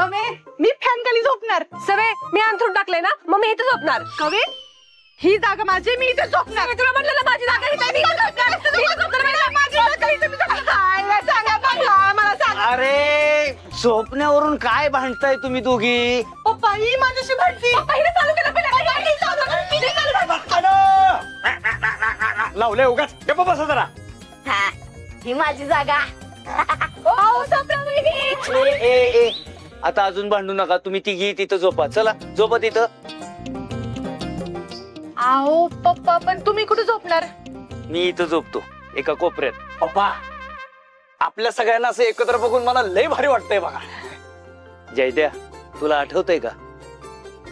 दमे मी फॅन खाली झोपणार. सवे मी अंथरूण टाकले ना, मग मी इथे झोपणार. कवे ही जागा माझी, मी इथे झोपणार. तुला म्हटलं ना माझी जागा इथे, मी इथे झोपणार. माझी जागा इथे, मी झोपणार. सांगा बघा, मला सांगा. अरे झोपण्यावरून काय भांडताय तुम्ही दोघी? पप्पा ही माझ्याशी भांडती. पहिले चालू केलं, पहिले लावलंय उगाच. गप्प बसा जरा. ही माझी जागा. आता अजून भांडू नका. तुम्ही तिघी तिथं झोपा. चला झोपा तिथं. आओ पप्पा, पण तुम्ही कुठे झोपणार? मी इथं झोपतो एका कोपऱ्यात. पप्पा आपल्या सगळ्यांना असं एकत्र बघून मला लय भारी वाटतंय बघा. जयद्या तुला आठवतंय का,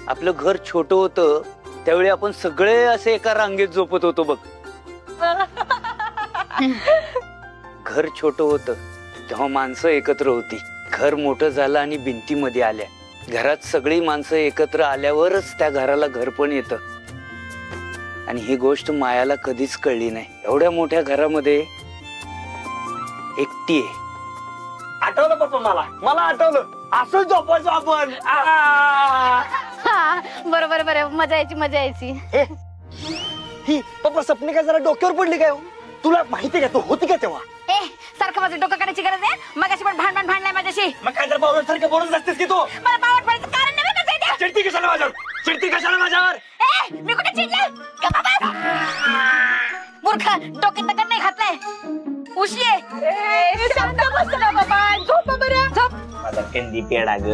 आपलं घर छोटं होतं त्यावेळी आपण सगळे असे एका रांगेत झोपत होतो बघ. घर छोटं होतं तेव्हा माणसं एकत्र होती. घर मोठं झालं आणि भिंतीमध्ये आल्या. घरात सगळी माणसं एकत्र आल्यावरच त्या घराला घर पण येतं. आणि ही गोष्ट मायाला कधीच कळली नाही. एवढ्या मोठ्या घरामध्ये एकटी आहे. आठवलं पप्पा, मला आठवलं. असं झोपायचं आपण. बरोबर बरोबर, मजा यायची मजा यायची. ही पप्पा सपने काय जरा डोक्यावर पडली काय? तुला माहिती का तू होती का तेव्हा? सारखं माझं डोकं काढायची गरज आहे. मगाशी पण भांडलाय माझ्याशी. मग काय तर बावळट सारखं बोलत असतेस की तू? मला बावट पडायचं कारण नाही का ते? चिडती कशाला माझ्यावर? चिडती कशाला माझ्यावर? मी कुठे चिडले? मूर्ख, डोक्यात दगड नाही घातलाय. उशी आहे. शांत बस ना बाबा, झोप बरं. झोप. माझा कंदी पेडा ग,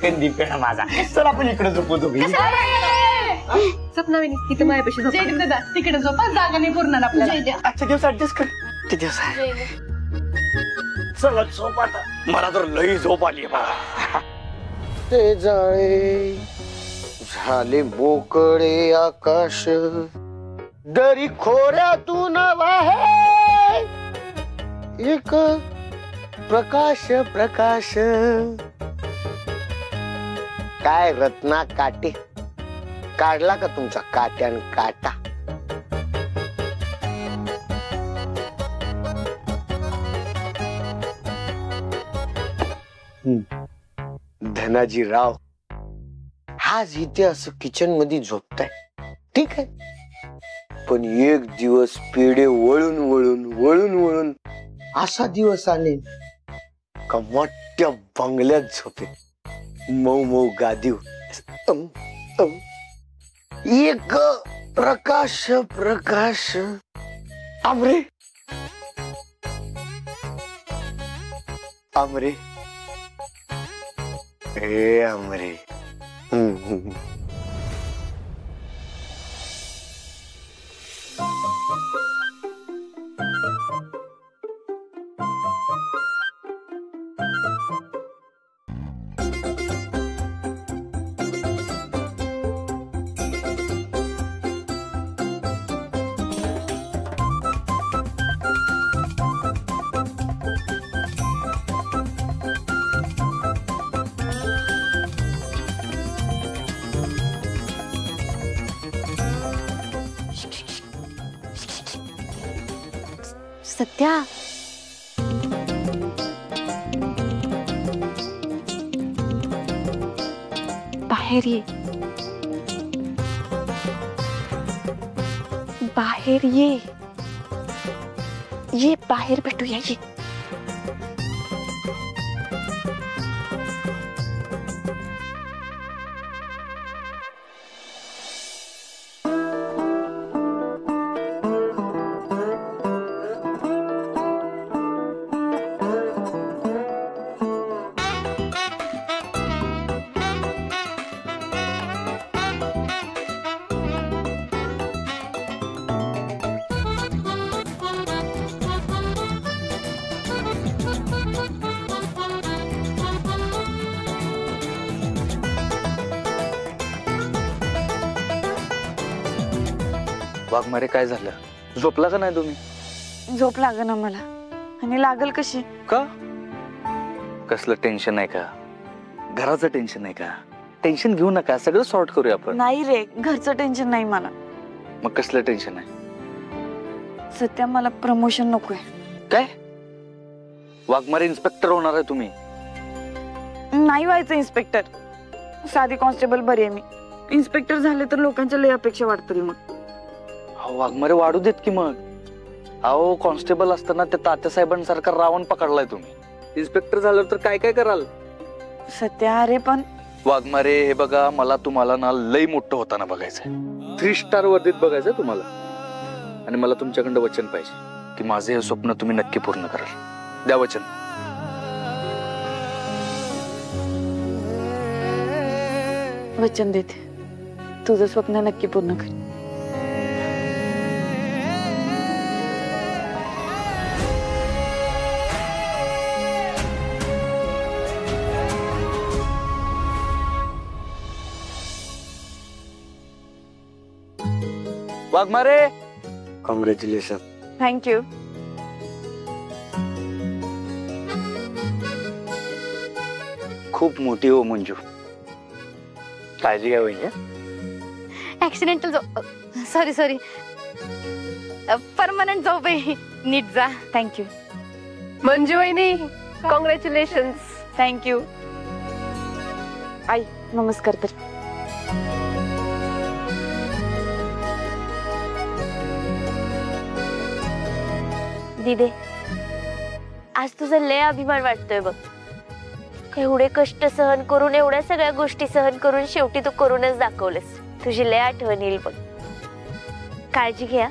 कंदी पेडा माझा. चल आपण इकडे झोपू दोघी. सपनाविनी इथं माझ्यापाशी झोप. जय दादा तिकडे झोपा, जागा नाही पुरणार आपल्याला. आजच्या दिवस ऍडजस्ट कर. ते दिवस चला झोप आता. मला तर लई झोप आली बघा. ते जाळे झाले मोकळे आकाश, दरी खोऱ्यातून वाहे एक प्रकाश प्रकाश. काय रत्ना काटे काढला का तुमचा काट्यान काटा? धनाजी राव आज इथे असं किचन मध्ये झोपताय, ठीक आहे. पण एक दिवस पेढे वळून वळून वळून वळून असा दिवस आले का मोठ्या बंगल्यात झोपे, मऊ मऊ गादीव, एक प्रकाश प्रकाश. आमरे आमरे हे आमरे. सत्या, बाहेर ये. बाहेर ये. ये बाहेर भेटूया. ये वाघमारे काय झालं? झोपला का नाही तुम्ही? झोप लागना मला. आणि लागल कशी? का? कसलं टेन्शन आहे का? घराचं टेन्शन आहे का? टेन्शन घेऊ नका, सगळं सॉर्ट करूया आपण. नाही रे, घरचं टेन्शन नाही मला. मग कसलं टेन्शन आहे? सध्या मला प्रमोशन नकोय. काय? वाघमारे इन्स्पेक्टर होणार आहे तुम्ही? नाही व्हायचं इन्स्पेक्टर. साधी कॉन्स्टेबल बरी आहे मी. इन्स्पेक्टर झाले तर लोकांच्या लय अपेक्षा वाढतील मग. अहो वाघमारे वाढू देत की मग. अहो कॉन्स्टेबल असताना त्या तात्यासाहेबांसारखा रावण पकडलाय तुम्ही. इन्स्पेक्टर झाल्यावर तर काय काय कराल. सत्या अरे पण वाघमारे हे बघा, मला तुम्हाला ना लई मोठं होताना बघायचंय. 3 स्टार वर्दीत बघायचंय तुम्हाला. आणि मला तुमच्याकडं वचन पाहिजे की माझे हे स्वप्न तुम्ही नक्की पूर्ण कराल. द्या वचन. वचन देते तुझं स्वप्न नक्की पूर्ण कर. वाघमारे कॉंग्रॅच्युलेशन. थँक्यू. खूप मोठी हो मंजू. काळजी घ्या वहिनी. ऍक्सिडेंटल सॉरी परमनंट जॉब आहे. नीट जा. थँक्यू. मंजू वहिनी कॉंग्रॅच्युलेशन. थँक्यू. आई नमस्कार कर. दिदे, आज तुझा लय अभिमान वाटतोय बघ. एवढे कष्ट सहन करून, एवढ्या सगळ्या गोष्टी सहन करून शेवटी तू करूनच दाखवलंस. तुझी लय आठवण येईल बघ. काळजी घ्या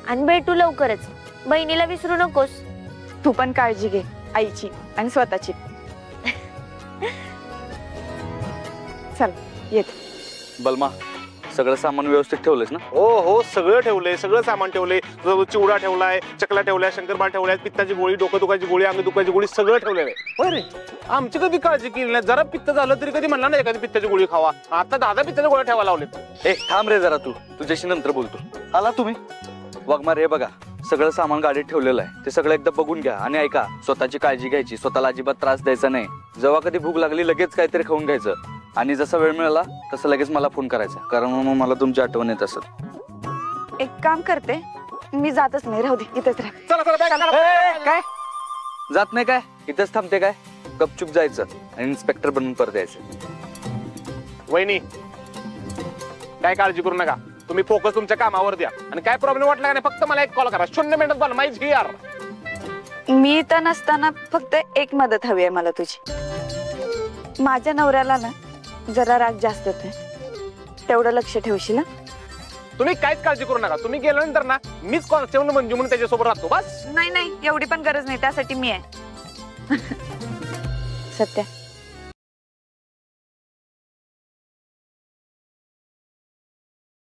आणि भेटू लवकरच. बहिणीला विसरू नकोस. तू पण काळजी घे आईची आणि स्वतःची. चल येत. बलमा, सगळं सामान व्यवस्थित ठेवलंस ना? हो हो, सगळं ठेवलंय. सगळं सामान ठेवलंय. चिवडा ठेवलाय, चकला ठेवलाय, शंकरपाळ ठेवलाय, पित्ताची गोळी, डोकं दुखायची गोळी, अंग दुखायची गोळी, सगळं ठेवलेलं आहे. रे आमची कधी काळजी केली नाही. जरा पित्त झालं तरी कधी म्हणला नाही एखादी पित्ताची गोळी खावा. आता 10 पित्ताच्या गोळ्या ठेवायला लावलेत. ए थांब रे जरा, तुझ्याशी नंतर बोलतो. आला तुम्ही? वाघमारे हे बघा, सगळं सामान गाडीत ठेवलेलं आहे. ते सगळं एकदा बघून घ्या आणि ऐका, स्वतःची काळजी घ्यायची. स्वतःला अजिबात त्रास द्यायचा नाही. जेव्हा कधी भूक लागली लगेच काहीतरी खाऊन घ्यायचं. आणि जसा वेळ मिळाला तसं लगेच मला फोन करायचा, कारण मग मला तुमची आठवण येत असत. एक काम करते, मी जातच नाही. राहू दे इथेच राह. चला चला. काय जात नाही काय? इथेच थांबते काय? गपचूप जायचं आणि इन्स्पेक्टर बनून परत यायचं. वहिनी काय काळजी करू नका. तुम्ही फोकस तुमच्या कामावर द्या. आणि काय प्रॉब्लेम वाटला का नाही फक्त मला एक कॉल करा. 0 मिनिटात बोला. माहिती घे यार. मी इथं नसताना फक्त एक मदत हवी आहे मला तुझी. माझ्या नवऱ्याला ना जरा राग जास्त येतोय, तेवढं लक्ष ठेवशील. तुम्ही काहीच काळजी करू नका. तुम्ही गेल्यानंतर ना मीच कॉन्स्टेबल मंजू म्हणून त्याच्यासोबत राहतो. बस. नाही एवढी पण गरज नाही. त्यासाठी मी आहे. सत्या